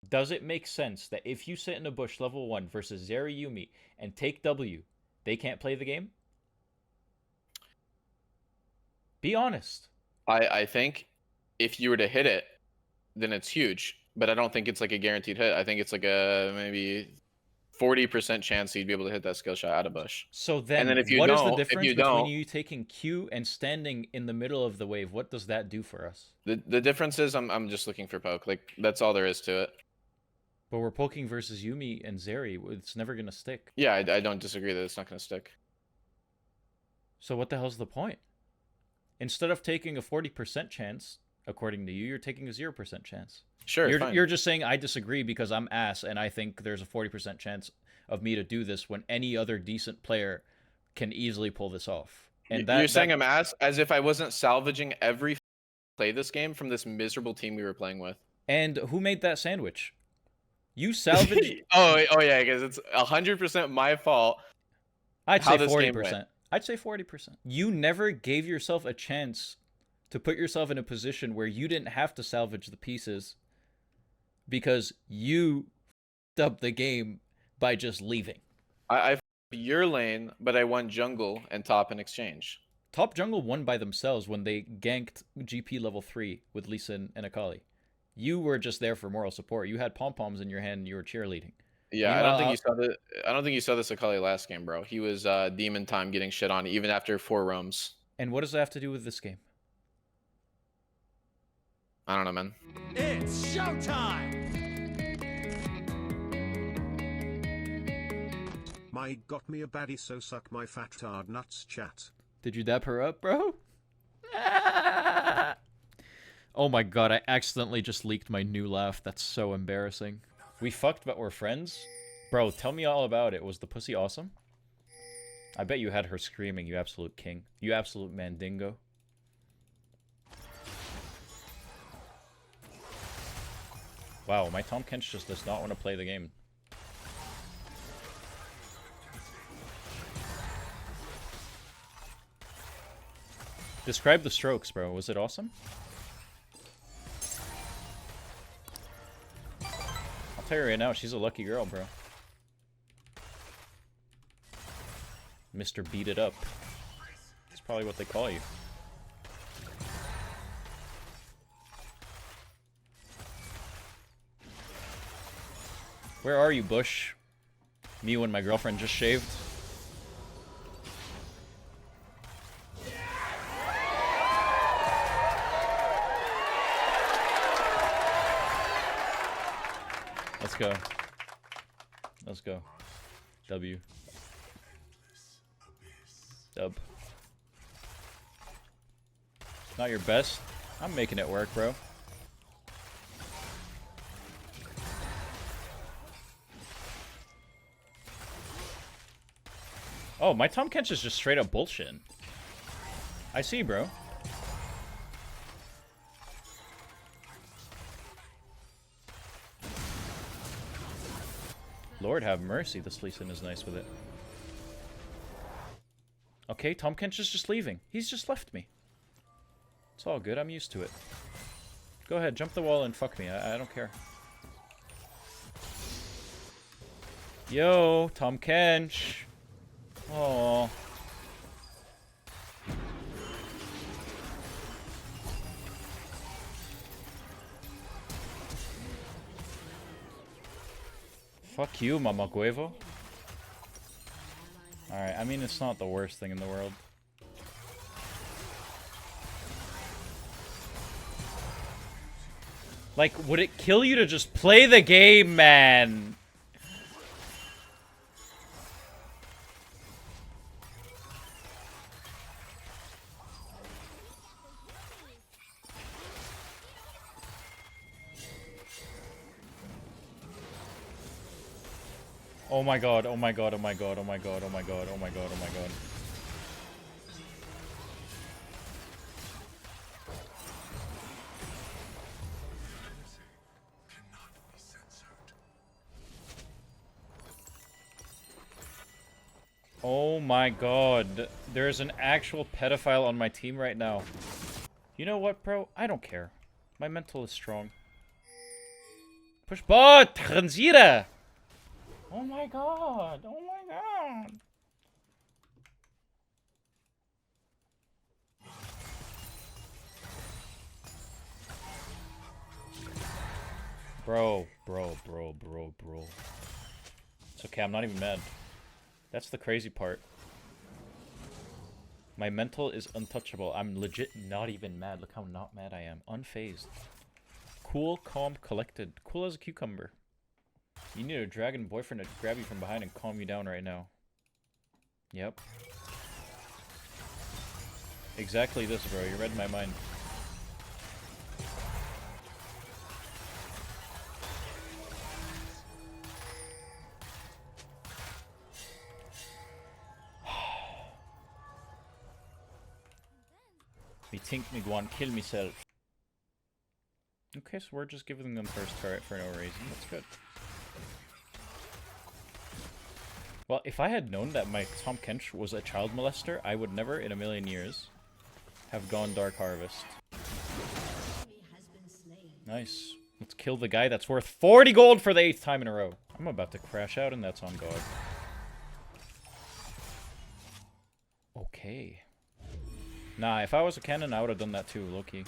Does it make sense that if you sit in a bush level 1 versus Zeri Yumi and take W, they can't play the game? Be honest. I think if you were to hit it, then it's huge. But I don't think it's like a guaranteed hit. I think it's like a maybe 40% chance you'd be able to hit that skill shot out of bush. So And then then, what is the difference you between don't, you taking Q and standing in the middle of the wave? What does that do for us? the difference is I'm just looking for poke. Like that's all there is to it. But we're poking versus Yumi and Zeri. It's never gonna stick. Yeah, I don't disagree that it's not going to stick. So what the hell's the point? Instead of taking a 40% chance, according to you, you're taking a 0% chance. Sure, You're just saying I disagree because I'm ass and I think there's a 40% chance of me to do this when any other decent player can easily pull this off. And You're saying I'm ass as if I wasn't salvaging every play this game from this miserable team we were playing with. And who made that sandwich? You salvaged. Oh yeah, because it's 100% my fault. I'd How say this game 40%. went. I'd say 40%. You never gave yourself a chance to put yourself in a position where you didn't have to salvage the pieces because you f***ed up the game by just leaving. I f***ed your lane, but I won jungle and top in exchange. Top jungle won by themselves when they ganked GP level 3 with Lee Sin and Akali. You were just there for moral support. You had pom-poms in your hand and you were cheerleading. Yeah, I don't think you saw the. I don't think you saw this Akali last game, bro. He was demon time getting shit on even after 4 roams. And what does that have to do with this game? I don't know, man. It's showtime! My got me a baddie, so suck my fat tard nuts, chat. Did you dap her up, bro? Oh my god, I accidentally just leaked my new laugh. That's so embarrassing. We fucked, but we're friends? Bro, tell me all about it. Was the pussy awesome? I bet you had her screaming, you absolute king. You absolute mandingo. Wow, my Tom Kench just does not want to play the game. Describe the strokes, bro. Was it awesome? I'll tell you right now, she's a lucky girl, bro. Mr. Beat It Up. That's probably what they call you. Where are you, Bush? Me when my girlfriend just shaved. Let's go. Let's go. W. Dub. Not your best. I'm making it work, bro. Oh, my Tom Kench is just straight up bullshit. I see, bro. Lord have mercy, this Lee Sin is nice with it. Okay, Tom Kench is just leaving. He's just left me. It's all good, I'm used to it. Go ahead, jump the wall and fuck me, I don't care. Yo, Tom Kench. Oh. Fuck you, Mama Guevo. Alright, I mean, it's not the worst thing in the world. Like, would it kill you to just play the game, man? Oh my god, oh my god, oh my god, oh my god, oh my god, oh my god, oh my god. Oh my god, there's an actual pedophile on my team right now. You know what, bro? I don't care. My mental is strong. Push bot! Transira! Oh my god! Oh my god! Bro. It's okay, I'm not even mad. That's the crazy part. My mental is untouchable. I'm legit not even mad. Look how not mad I am. Unfazed. Cool, calm, collected. Cool as a cucumber. You need a dragon boyfriend to grab you from behind and calm you down right now. Yep. Exactly this, bro. You read my mind. Me think me go and kill myself. Okay, so we're just giving them first turret for no reason. That's good. Well, if I had known that my Tom Kench was a child molester, I would never in a million years have gone Dark Harvest. Nice. Let's kill the guy that's worth 40 gold for the 8th time in a row. I'm about to crash out and that's on God. Okay. Nah, if I was a cannon, I would have done that too, low-key.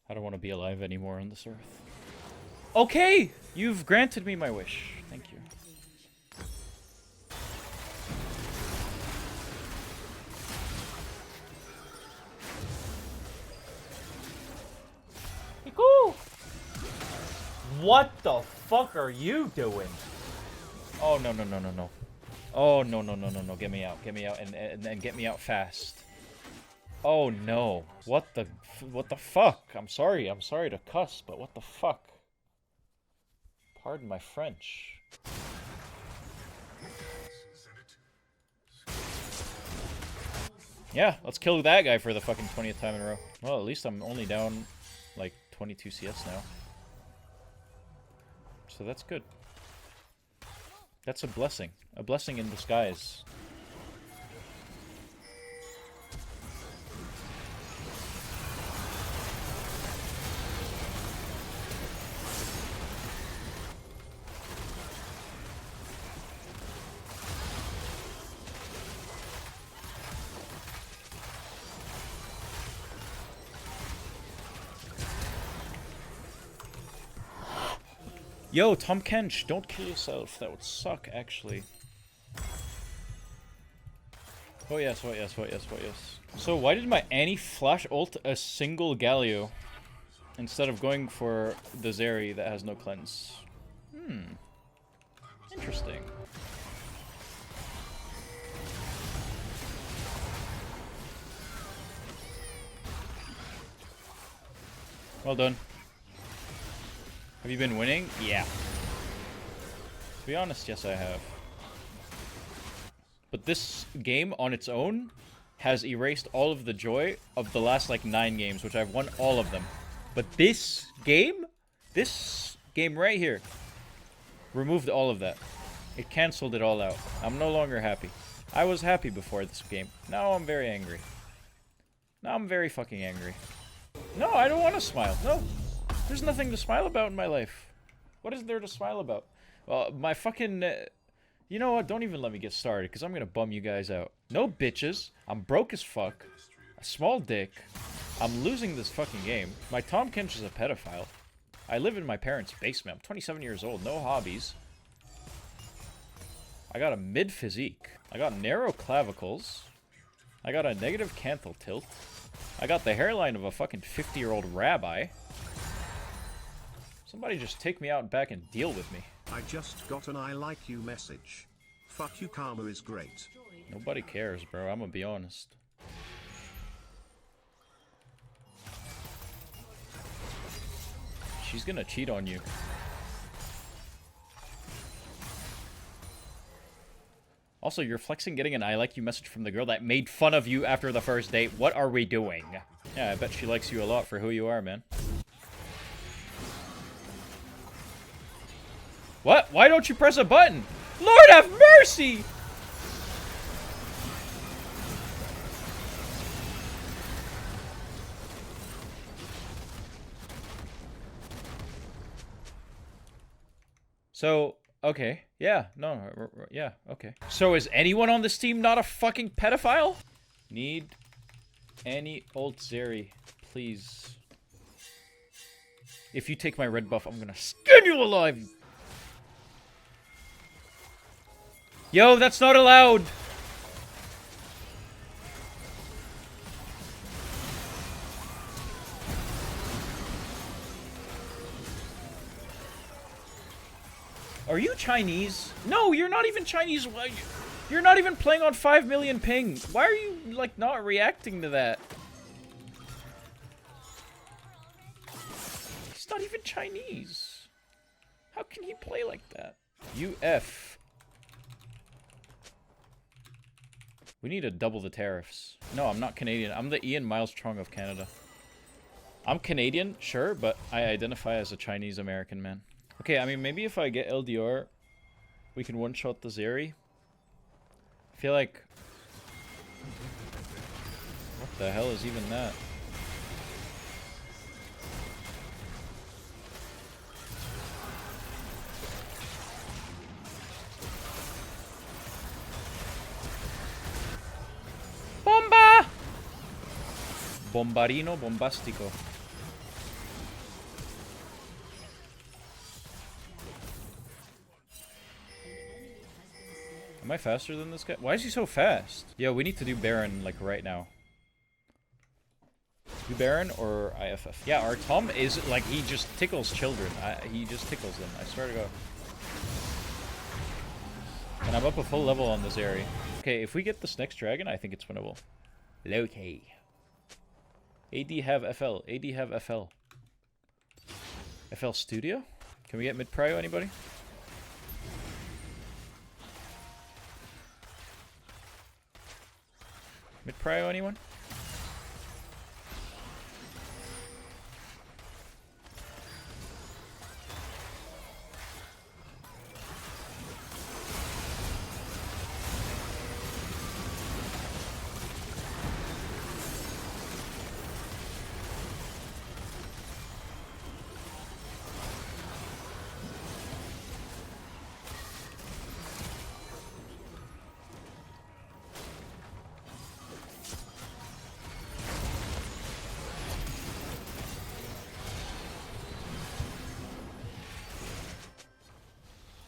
I don't want to be alive anymore on this earth. Okay! You've granted me my wish. Thank you. Cool. What the fuck are you doing? Oh, no. Oh, no. Get me out. And get me out fast. Oh no. What the fuck? I'm sorry to cuss, but what the fuck? Pardon my French. Yeah, let's kill that guy for the fucking 20th time in a row. Well, at least I'm only down like 22 CS now. So that's good. That's a blessing. A blessing in disguise. Yo, Tom Kench, don't kill yourself. That would suck, actually. Oh yes. So why did my Annie flash ult a single Galio instead of going for the Zeri that has no cleanse? Interesting. Well done. Have you been winning? Yeah. To be honest, yes I have. But this game on its own has erased all of the joy of the last like 9 games, which I've won all of them. But this game right here, removed all of that. It cancelled it all out. I'm no longer happy. I was happy before this game. Now I'm very angry. Now I'm very fucking angry. No, I don't want to smile. No. There's nothing to smile about in my life. What is there to smile about? Well, my fucking... you know what? Don't even let me get started, because I'm going to bum you guys out. No bitches. I'm broke as fuck. A small dick. I'm losing this fucking game. My Tom Kench is a pedophile. I live in my parents' basement. I'm 27 years old. No hobbies. I got a mid physique. I got narrow clavicles. I got a negative canthal tilt. I got the hairline of a fucking 50-year-old rabbi. Somebody just take me out and back and deal with me. I just got an I like you message. Fuck you, karma is great. Nobody cares, bro. I'm gonna be honest. She's gonna cheat on you. Also, you're flexing getting an I like you message from the girl that made fun of you after the first date. What are we doing? Yeah, I bet she likes you a lot for who you are, man. What? Why don't you press a button? Lord have mercy! So, okay. Yeah, no, yeah, okay. So is anyone on this team not a fucking pedophile? Need any old Zeri, please. If you take my red buff, I'm gonna skin you alive! Yo, that's not allowed! Are you Chinese? No, you're not even Chinese. You're not even playing on 5 million ping. Why are you, like, not reacting to that? He's not even Chinese. How can he play like that? UF. We need to double the tariffs. No, I'm not Canadian. I'm the Ian Miles Trong of Canada. I'm Canadian, sure, but I identify as a Chinese American man. Okay, I mean, maybe if I get LDR, we can one-shot the Zeri. I feel like... What the hell is even that? Bomba! Bombarino bombastico. Am I faster than this guy? Why is he so fast? Yo, we need to do Baron, like, right now. Do Baron or IFF? Yeah, our Tom is, like, he just tickles children. He just tickles them. I swear to God. And I'm up a full level on this area. Okay, if we get this next dragon, I think it's winnable. Okay. AD have FL. AD have FL. FL Studio? Can we get mid-prio, anybody? Mid-prio, anyone?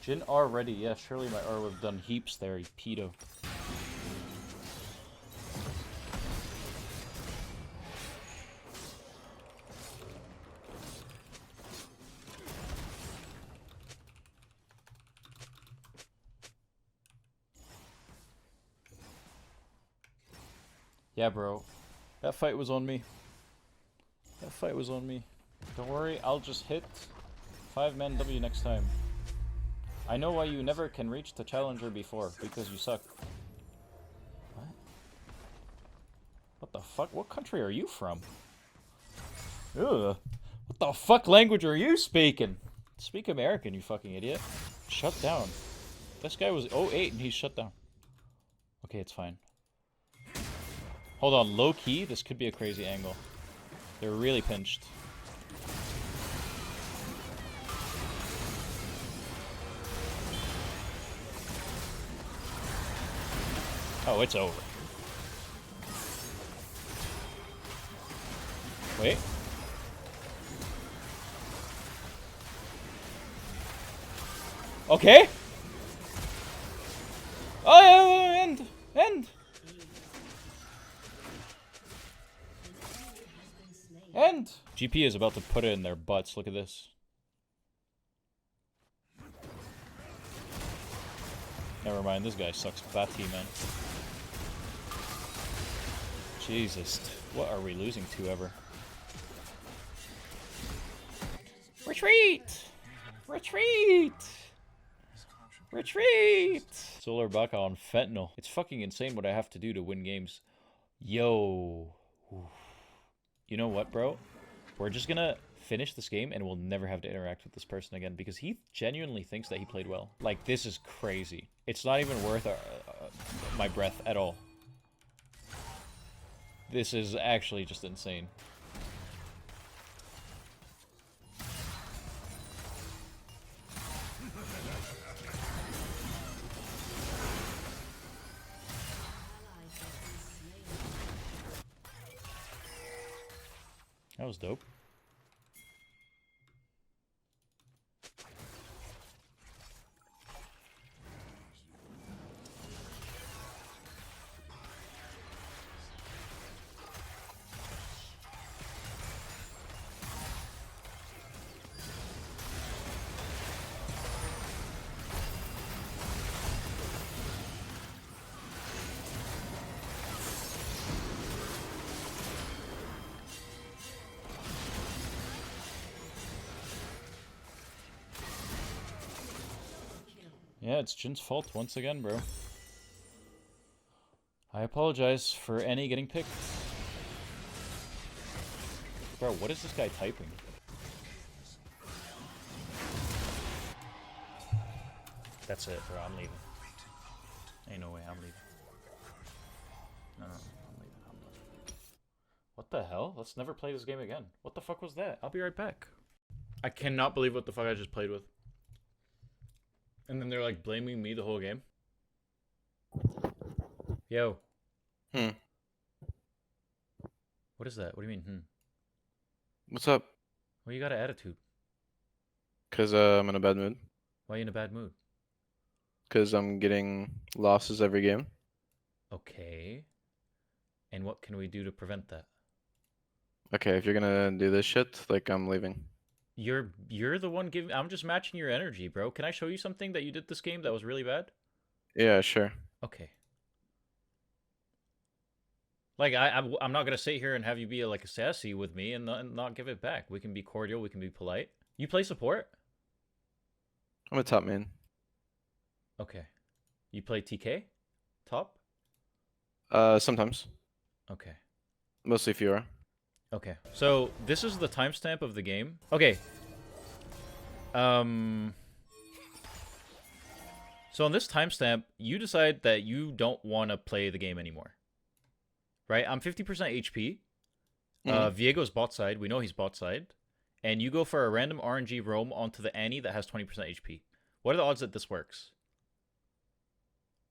Jin R ready. Yeah, surely my R would have done heaps there, you pedo. Yeah, bro. That fight was on me. That fight was on me. Don't worry, I'll just hit 5-man W next time. I know why you never can reach the challenger before, because you suck. What? What the fuck? What country are you from? Ugh. What the fuck language are you speaking? Speak American, you fucking idiot. Shut down. This guy was 08 and he's shut down. Okay, it's fine. Hold on, low key, this could be a crazy angle. They're really pinched. Oh, it's over. Wait. Okay. Oh, end. End. End. GP is about to put it in their butts. Look at this. Never mind, this guy sucks batty, man. Jesus, what are we losing to ever? Retreat! Retreat! Retreat! Solar Baka on fentanyl. It's fucking insane what I have to do to win games. Yo. Oof. You know what, bro? We're just gonna finish this game and we'll never have to interact with this person again because he genuinely thinks that he played well. Like, this is crazy. It's not even worth my breath at all. This is actually just insane. That was dope. Yeah, it's Jin's fault once again, bro. I apologize for any getting picked. Bro, what is this guy typing? That's it, bro. I'm leaving. Ain't no way I'm leaving. No, I'm leaving. What the hell? Let's never play this game again. What the fuck was that? I'll be right back. I cannot believe what the fuck I just played with. And then they're like blaming me the whole game. Yo. Hmm. What is that? What do you mean, What's up? Well, you got an attitude. Cause I'm in a bad mood. Why are you in a bad mood? Cause I'm getting losses every game. Okay. And what can we do to prevent that? Okay, if you're gonna do this shit, like, I'm leaving. You're the one giving. I'm just matching your energy, bro. Can I show you something that you did this game that was really bad? Yeah, sure. Okay. Like I'm not gonna sit here and have you be like a sassy with me and not give it back. We can be cordial. We can be polite. You play support? I'm a top main. Okay. You play TK? Top? Sometimes. Okay. Mostly Fiora. Okay. So this is the timestamp of the game. Okay. So on this timestamp, you decide that you don't want to play the game anymore. Right? I'm 50% HP. Viego's bot side. We know he's bot side. And you go for a random RNG roam onto the Annie that has 20% HP. What are the odds that this works?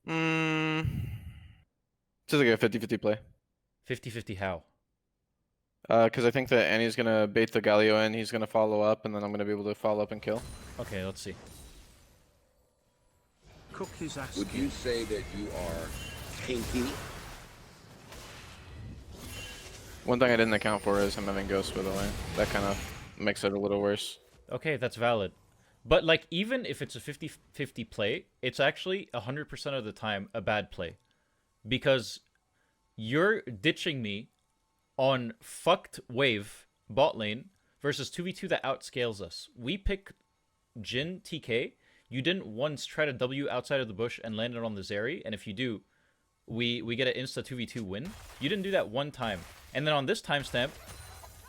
It's just like a 50-50 play. 50-50 how? Because I think that Annie's gonna bait the Galio in, he's gonna follow up, and then I'm gonna be able to follow up and kill. Okay, let's see. Cookies ass. Would you say that you are pinky? One thing I didn't account for is him having Ghost, by the way. That kind of makes it a little worse. Okay, that's valid. But, like, even if it's a 50-50 play, it's actually 100% of the time a bad play. Because you're ditching me on fucked wave bot lane versus 2v2 that outscales us. We pick Jin TK. You didn't once try to W outside of the bush and land it on the Zeri. And if you do, we get an insta 2v2 win. You didn't do that one time. And then on this timestamp,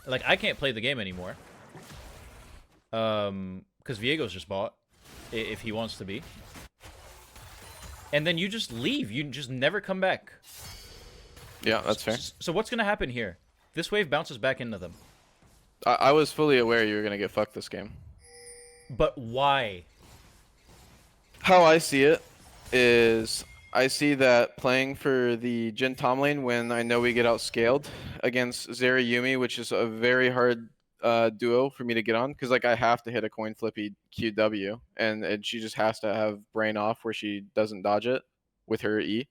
like, I can't play the game anymore. Because Viego's just bought, if he wants to be. And then you just leave. You just never come back. Yeah, that's fair. So what's going to happen here? This wave bounces back into them. I was fully aware you were gonna get fucked this game. But why? How I see it is, I see that playing for the Jin Tom lane when I know we get outscaled against Zeri Yumi, which is a very hard duo for me to get on, because like I have to hit a coin flippy QW, and she just has to have brain off where she doesn't dodge it with her E.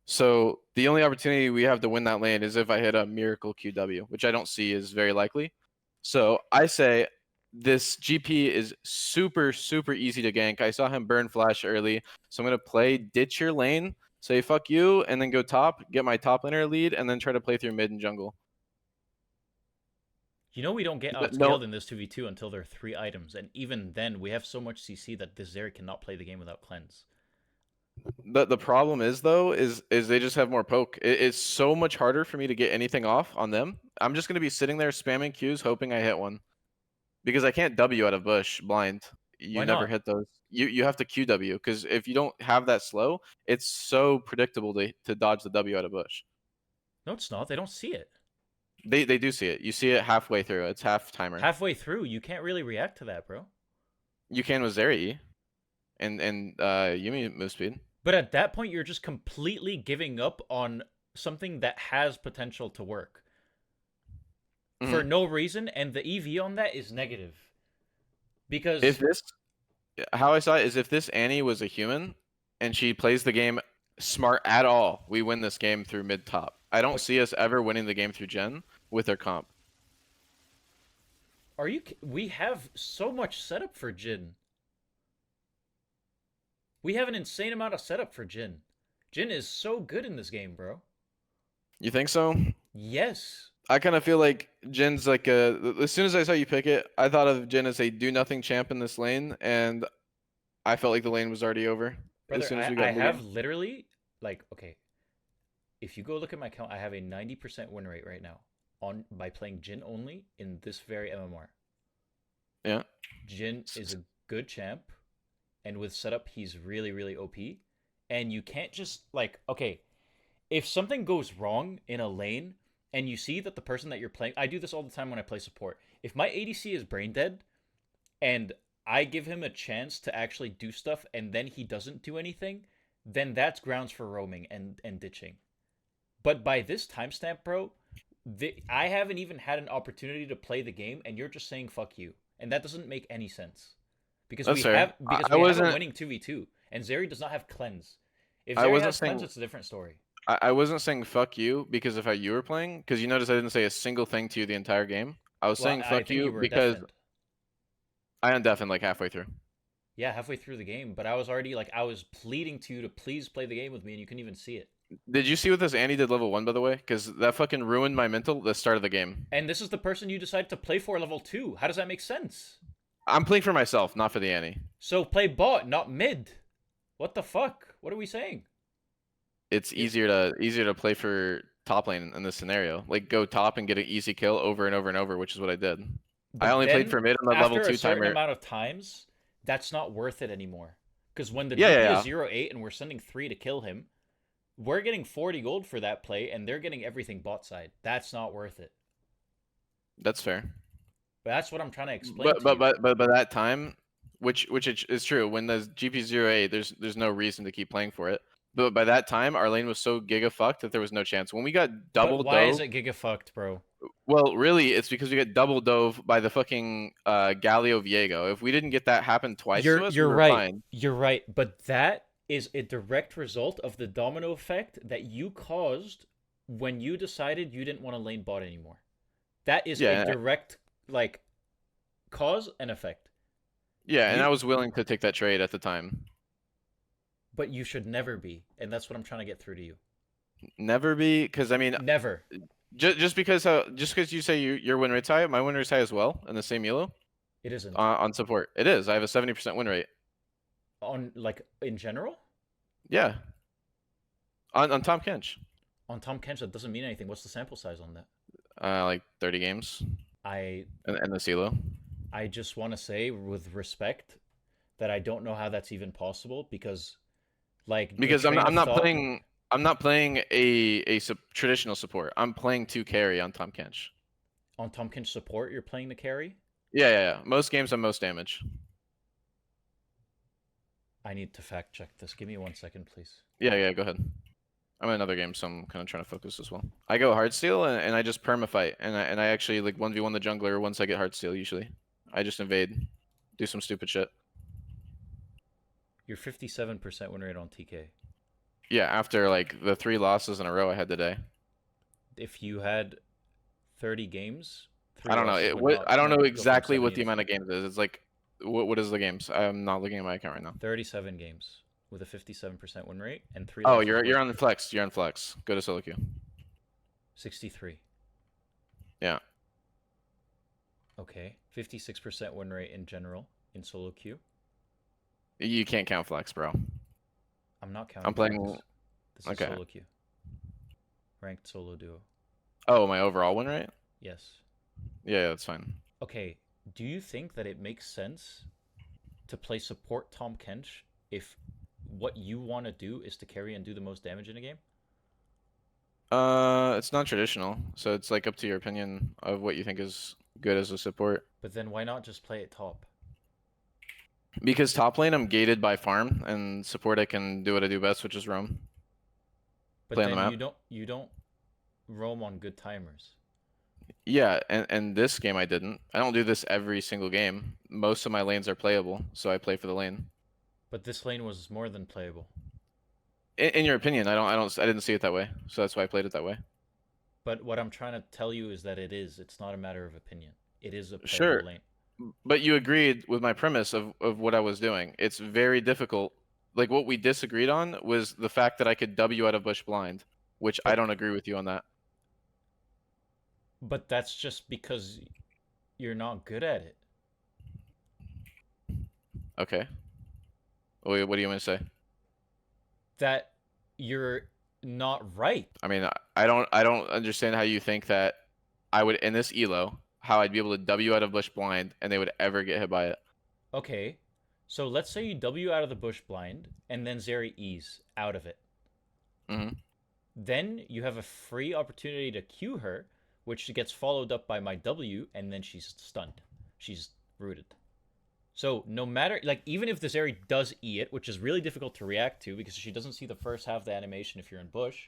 So the only opportunity we have to win that lane is if I hit a miracle QW, which I don't see is very likely. So I say this GP is super, super easy to gank. I saw him burn flash early, so I'm gonna play ditch your lane, say fuck you, and then go top, get my top laner lead, and then try to play through mid and jungle. You know we don't get But outscaled in this 2v2 until there are 3 items, and even then we have so much CC that this Zeri cannot play the game without cleanse. The problem is though is they just have more poke. It's so much harder for me to get anything off on them. I'm just gonna be sitting there spamming Qs, hoping I hit one, because I can't W out of bush blind. You Why never not? hit those. You have to QW, because if you don't have that slow, it's so predictable to dodge the W out of bush. No, it's not. They don't see it. They do see it. You see it halfway through. It's half timer. Halfway through, you can't really react to that, bro. You can with Zeri and Yumi move speed. But at that point, you're just completely giving up on something that has potential to work for no reason, and the EV on that is negative. Because If this, how I saw it is, if this Annie was a human and she plays the game smart at all, we win this game through mid top. I don't see us ever winning the game through Gen with their comp. we have so much setup for Jin. We have an insane amount of setup for Jin. Jin is so good in this game, bro. You think so? Yes. I kind of feel like Jin's like a. As soon as I saw you pick it, I thought of Jin as a do nothing champ in this lane, and I felt like the lane was already over. Brother, as soon as we got I in the have game. literally, like, okay, if you go look at my account, I have a 90% win rate right now by playing Jin only in this very MMR. Yeah. Jin is a good champ, and with setup, he's really, really OP. And you can't just, like, okay, if something goes wrong in a lane, and you see that the person that you're playing, I do this all the time when I play support. If my ADC is brain dead, and I give him a chance to actually do stuff, and then he doesn't do anything, then that's grounds for roaming and ditching. But by this timestamp, bro, I haven't even had an opportunity to play the game, and you're just saying fuck you, and that doesn't make any sense. Because That's we fair. have I we have wasn't- a winning 2v2, and Zeri does not have cleanse. If I Zeri wasn't has saying- cleanse, it's a different story. I wasn't saying fuck you because of how you were playing. Because you notice I didn't say a single thing to you the entire game. I was saying I fuck think you were because deafened. I undeafened like halfway through. Yeah, halfway through the game, but I was already like, I was pleading to you to please play the game with me, and you couldn't even see it. Did you see what this Annie did level 1, by the way? Because that fucking ruined my mental at the start of the game. And this is the person you decided to play for level 2. How does that make sense? I'm playing for myself, not for the Annie. So play bot, not mid. What the fuck? What are we saying? It's easier to play for top lane in this scenario. Like, go top and get an easy kill over and over and over, which is what I did. But I only played then, for mid on the level 2 after a certain timer. amount of times, that's not worth it anymore. Because when the Yeah, DP yeah, is 0-8 and we're sending 3 to kill him, we're getting 40 gold for that play, and they're getting everything bot side. That's not worth it. That's fair. But that's what I'm trying to explain to But you. by that time, which is true, when the GP 0-8, there's no reason to keep playing for it. But by that time, our lane was so giga fucked that there was no chance. When we got double But why is dove, it giga fucked, bro? well, really, it's because we got double dove by the fucking Galio Viego. If we didn't get that happen twice to us, You're we were right. fine. You're right. But that is a direct result of the domino effect that you caused when you decided you didn't want to lane bot anymore. That is Yeah. a direct, like, cause and effect. Yeah, and You- I was willing to take that trade at the time. But you should never be, and that's what I'm trying to get through to you. Never be, because I mean, Never. just because you say your win rate's high, my win rate's high as well in the same elo It isn't. on support. It is. I have a 70% win rate. On, like, in general? Yeah. On Tom Kench. On Tom Kench, that doesn't mean anything. What's the sample size on that? Like 30 games I and the elo. just want to say, with respect, that I don't know how that's even possible, because, like, the Because train I'm of not thought- playing. I'm not playing a traditional support. I'm playing 2 carry on Tom Kench. On Tom Kench support, you're playing the carry? Yeah. Most games I'm most damage. I need to fact check this. Give me 1 second, please. Yeah. Go ahead. I'm in another game, so I'm kind of trying to focus as well. I go hardsteel and I just perma fight, and I actually like 1v1 the jungler once I get hardsteel. Usually, I just invade, do some stupid shit. You're 57% win rate on TK. Yeah, after like the 3 losses in a row I had today. If you had 30 games, 3 I don't know. losses It, would what not I don't know go from exactly 7 what the units. amount of games is. It's like, what is the games? I'm not looking at my account right now. 37 games with a 57% win rate and 3 Oh, losses. you're on the flex. You're on flex. Go to solo queue. 63. Yeah. Okay. 56% win rate in general in solo queue. You can't count flex, bro. I'm not counting. I'm playing. flex. This is Okay. solo queue. Ranked solo duo. Oh, my overall win rate? Yes. Yeah, that's fine. Okay. Do you think that it makes sense to play support Tom Kench if what you want to do is to carry and do the most damage in a game? It's not traditional, so it's like up to your opinion of what you think is good as a support. But then why not just play it top? Because top lane I'm gated by farm, and support I can do what I do best, which is roam. But Play on then the map. you don't roam on good timers. Yeah, and this game I didn't. I don't do this every single game. Most of my lanes are playable, so I play for the lane. But this lane was more than playable. In your opinion, I didn't see it that way, so that's why I played it that way. But what I'm trying to tell you is that it is. It's not a matter of opinion. It is a playable Sure. lane. But you agreed with my premise of what I was doing. It's very difficult. Like what we disagreed on was the fact that I could W out of bush blind, which I don't agree with you on that. But that's just because you're not good at it. Okay. Wait, what do you want to say? That you're not right. I mean, I don't understand how you think that I would in this elo how I'd be able to W out of bush blind and they would ever get hit by it. Okay. So let's say you W out of the bush blind and then Zeri E's out of it. Mm-hmm. Then you have a free opportunity to Q her, which gets followed up by my W, and then she's stunned. She's rooted. So no matter, like, even if the Zeri does E it, which is really difficult to react to because she doesn't see the first half of the animation if you're in bush,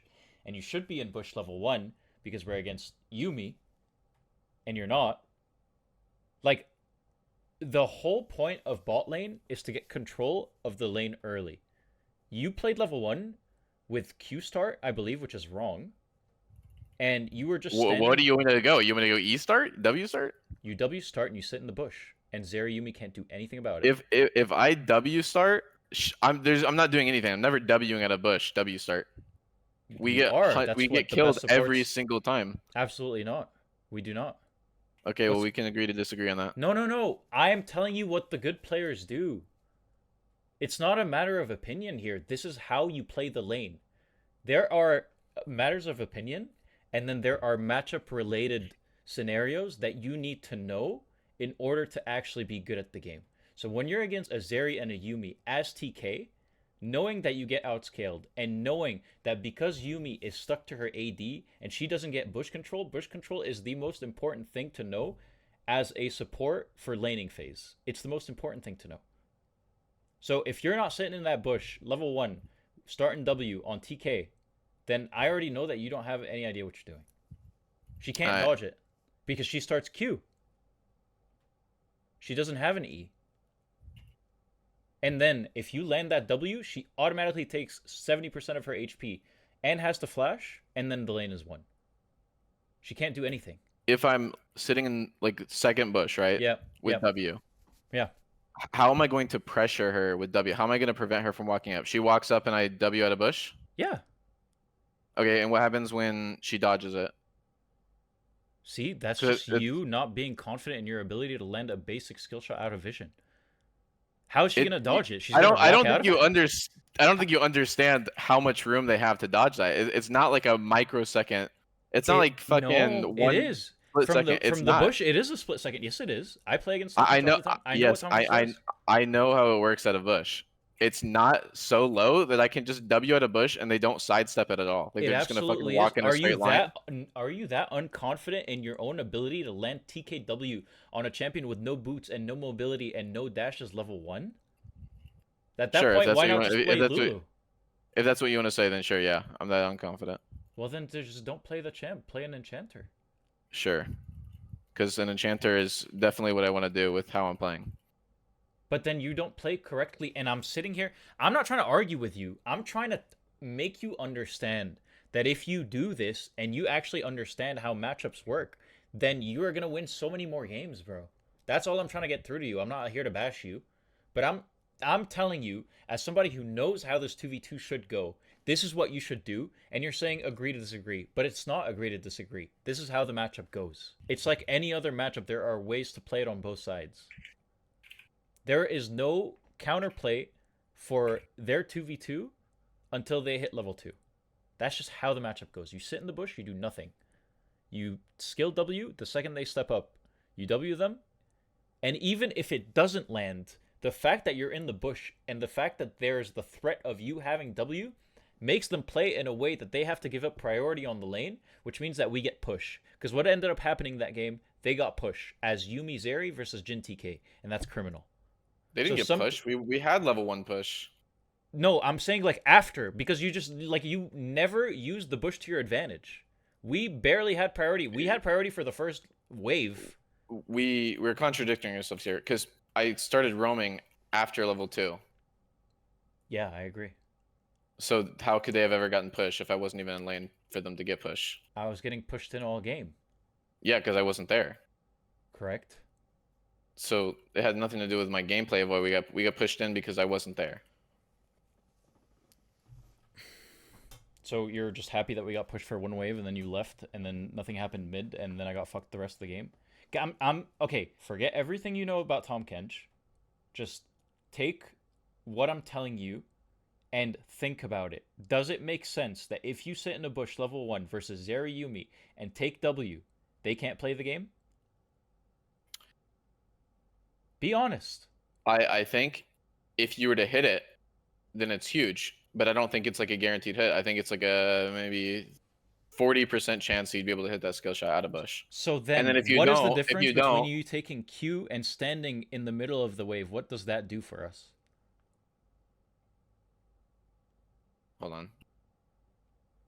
and you should be in bush level 1 because we're against Yuumi, and you're not. Like, the whole point of bot lane is to get control of the lane early. You played level 1 with Q start, I believe, which is wrong. And you were just standing... What do you want to go? You want to go E start? W start? You W start and you sit in the bush. And Zeri Yuumi can't do anything about it. If I W start, I'm not doing anything. I'm never Wing at a bush. W start. We get killed every single time. Absolutely not. We do not. Okay, well we can agree to disagree on that. No. I am telling you what the good players do. It's not a matter of opinion here. This is how you play the lane. There are matters of opinion, and then there are matchup related scenarios that you need to know in order to actually be good at the game. So when you're against a Zeri and a Yuumi as TK, knowing that you get outscaled and knowing that because Yuumi is stuck to her AD and she doesn't get bush control is the most important thing to know as a support for laning phase. It's the most important thing to know. So if you're not sitting in that bush, level 1, starting W on TK, then I already know that you don't have any idea what you're doing. She can't dodge it because she starts Q. She doesn't have an E. And then if you land that W, she automatically takes 70% of her HP and has to flash, and then the lane is won. She can't do anything. If I'm sitting in like second bush, right? Yeah. With W. Yeah. How am I going to pressure her with W? How am I going to prevent her from walking up? She walks up and I W out of bush? Yeah. Okay, and what happens when she dodges it? See, that's just you not being confident in your ability to land a basic skill shot out of vision. How is she gonna dodge it? I don't think you understand how much room they have to dodge that. It's not like a microsecond. It's not like fucking no, one it is. split From second. the bush, it is a split second. Yes, it is. I play against. I know. Yes, I I know how it works at a bush. It's not so low that I can just W at a bush and they don't sidestep it at all. Like it they're just gonna fucking walk in a straight line. Are you that unconfident in your own ability to land TKW on a champion with no boots and no mobility and no dashes level 1? At that point, why not just play Lulu? If that's what you want to say, then sure, yeah. I'm that unconfident. Well, then just don't play the champ. Play an enchanter. Sure. Because an enchanter is definitely what I want to do with how I'm playing. But then you don't play correctly, and I'm sitting here. I'm not trying to argue with you. I'm trying to make you understand that if you do this and you actually understand how matchups work, then you are gonna win so many more games, bro. That's all I'm trying to get through to you. I'm not here to bash you, but I'm telling you, as somebody who knows how this 2v2 should go, this is what you should do, and you're saying agree to disagree, but it's not agree to disagree. This is how the matchup goes. It's like any other matchup. There are ways to play it on both sides. There is no counterplay for their 2v2 until they hit level 2. That's just how the matchup goes. You sit in the bush, you do nothing. You skill W the second they step up. You W them, and even if it doesn't land, the fact that you're in the bush and the fact that there's the threat of you having W makes them play in a way that they have to give up priority on the lane, which means that we get push. Because what ended up happening that game, they got push as Yuumi Zeri versus Jin TK, and that's criminal. They didn't get push. We had level 1 push. No, I'm saying like after, because you just like you never used the bush to your advantage. We barely had priority. We had priority for the first wave. We're contradicting ourselves here because I started roaming after level 2. Yeah, I agree. So how could they have ever gotten push if I wasn't even in lane for them to get push? I was getting pushed in all game. Yeah, because I wasn't there. Correct. So it had nothing to do with my gameplay of why we got pushed in because I wasn't there. So you're just happy that we got pushed for one wave and then you left and then nothing happened mid and then I got fucked the rest of the game? I'm okay, forget everything you know about Tahm Kench. Just take what I'm telling you and think about it. Does it make sense that if you sit in a bush level 1 versus Zeri Yuumi and take W, they can't play the game? Be honest. I think if you were to hit it, then it's huge. But I don't think it's like a guaranteed hit. I think it's like a maybe 40% chance you'd be able to hit that skill shot out of bush. So then, and then if you what is don't, the difference if you between don't, you taking Q and standing in the middle of the wave? What does that do for us? hold on.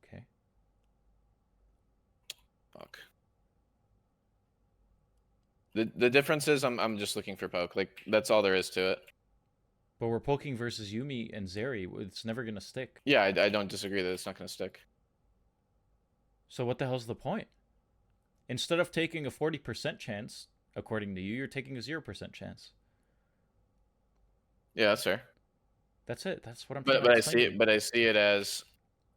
Okay. Fuck. The difference is I'm just looking for poke. Like that's all there is to it. But we're poking versus Yuumi and Zeri. It's never going to stick. Yeah, I don't disagree that it's not going to stick. So what the hell's the point? Instead of taking a 40% chance, according to you, you're taking a 0% chance. Yeah, that's fair. That's it. That's what I'm trying to But I explain see to it. you. But I see it as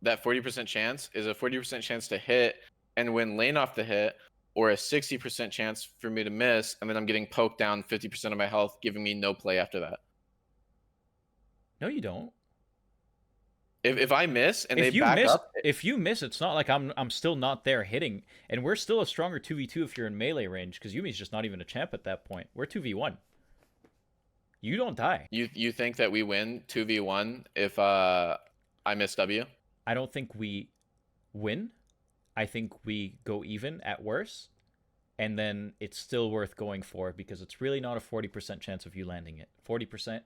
that 40% chance is a 40% chance to hit and win lane off the hit, or a 60% chance for me to miss, and then I'm getting poked down 50% of my health, giving me no play after that. No, you don't. If I miss and If they you back miss, up, if you miss, it's not like I'm still not there hitting, and we're still a stronger 2v2 if you're in melee range, because Yumi's just not even a champ at that point. We're 2v1. You don't die. you think that we win 2v1 if I miss W? I don't think we win. I think we go even at worst, and then it's still worth going for because it's really not a 40% chance of you landing it. 40%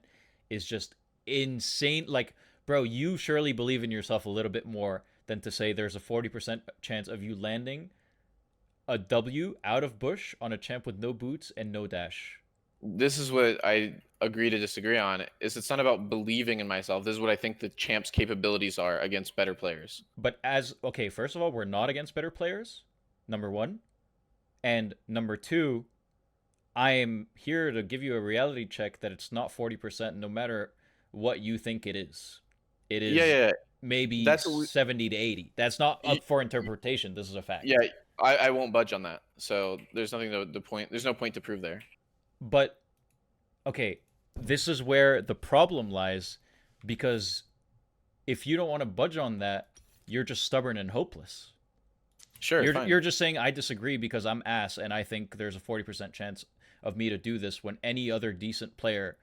is just insane. Like, bro, you surely believe in yourself a little bit more than to say there's a 40% chance of you landing a W out of bush on a champ with no boots and no dash. This is what I agree to disagree on. Is it's not about believing in myself. This is what I think the champ's capabilities are against better players. But okay, first of all, we're not against better players, number one. And number two, I am here to give you a reality check that it's not 40% no matter what you think it is. It is Yeah. maybe That's 70 to 80. That's not up for interpretation. This is a fact. Yeah, I won't budge on that. So there's nothing to point. There's no point to prove there. But, okay, this is where the problem lies, because if you don't want to budge on that, you're just stubborn and hopeless. Sure, You're just saying I disagree because I'm ass and I think there's a 40% chance of me to do this when any other decent player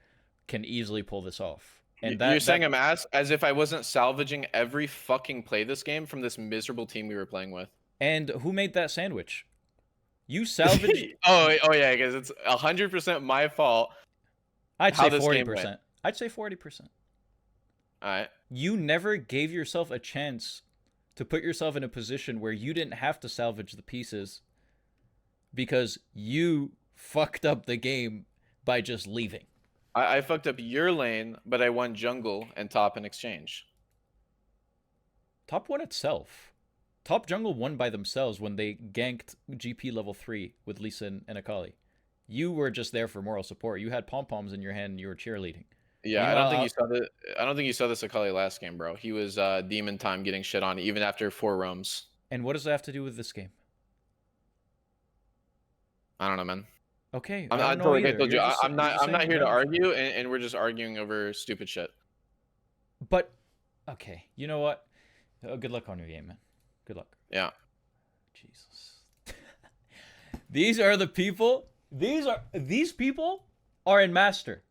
can easily pull this off. And you're saying I'm ass as if I wasn't salvaging every fucking play this game from this miserable team we were playing with. And who made that sandwich? You salvaged. oh yeah, because it's 100% my fault. I'd how say this game 40%. went. I'd say 40%. All right. You never gave yourself a chance to put yourself in a position where you didn't have to salvage the pieces because you fucked up the game by just leaving. I fucked up your lane, but I won jungle and top in exchange. Top one itself. Top jungle won by themselves when they ganked GP level 3 with Lee Sin and Akali. You were just there for moral support. You had pom-poms in your hand and you were cheerleading. Yeah, Meanwhile, I don't think you saw this Akali last game, bro. He was demon time getting shit on even after 4 roams. And what does that have to do with this game? I don't know, man. Okay, I'm I don't not know like I either. told you, You're just- I'm you're not just I'm not saying here to whatever. argue, and we're just arguing over stupid shit. But, okay, you know what? Good luck on your game, man. Good luck. Yeah. Jesus. These are the people. These people are in master.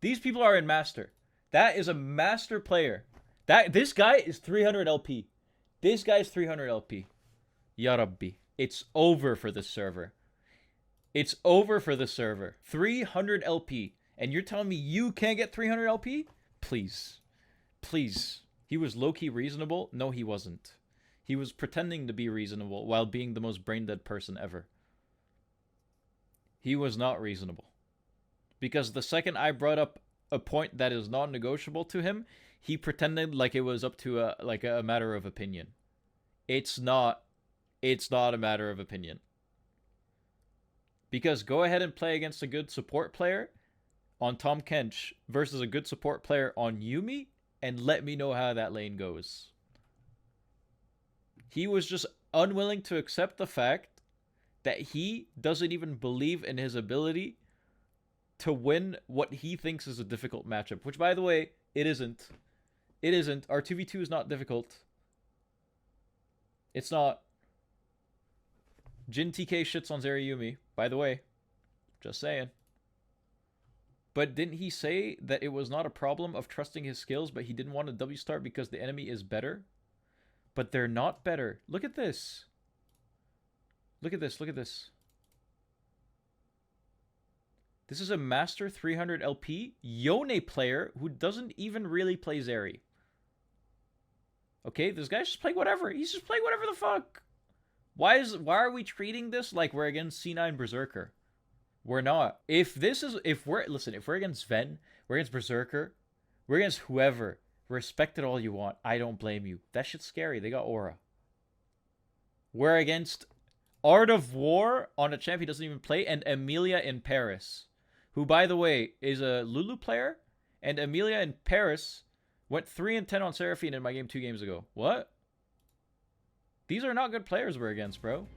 These people are in master. That is a master player. This guy is 300 LP. This guy is 300 LP. Ya Rabbi. It's over for this server. It's over for the server. 300 LP. And you're telling me you can't get 300 LP? Please. Please. He was low-key reasonable? No, he wasn't. He was pretending to be reasonable while being the most brain-dead person ever. He was not reasonable. Because the second I brought up a point that is non-negotiable to him, he pretended like it was up to a matter of opinion. It's not a matter of opinion. Because go ahead and play against a good support player on Tom Kench versus a good support player on Yuumi, and let me know how that lane goes. He was just unwilling to accept the fact that he doesn't even believe in his ability to win what he thinks is a difficult matchup. Which, by the way, it isn't. It isn't. Our 2v2 is not difficult. It's not. Jin TK shits on Zerayumi, by the way. Just saying. But didn't he say that it was not a problem of trusting his skills, but he didn't want a W start because the enemy is better? But they're not better. Look at this. Look at this. Look at this. This is a Master 300 LP Yone player who doesn't even really play Zeri. Okay, this guy's just playing whatever. He's just playing whatever the fuck. Why are we treating this like we're against C9 Berserker? We're not. If we're against Ven, we're against Berserker, we're against whoever. Respect it all you want. I don't blame you. That shit's scary. They got aura. We're against Art of War on a champ he doesn't even play, and Emilia in Paris, who, by the way, is a Lulu player, and Emilia in Paris went 3-10 on Seraphine in my game 2 games ago. What? These are not good players we're against, bro.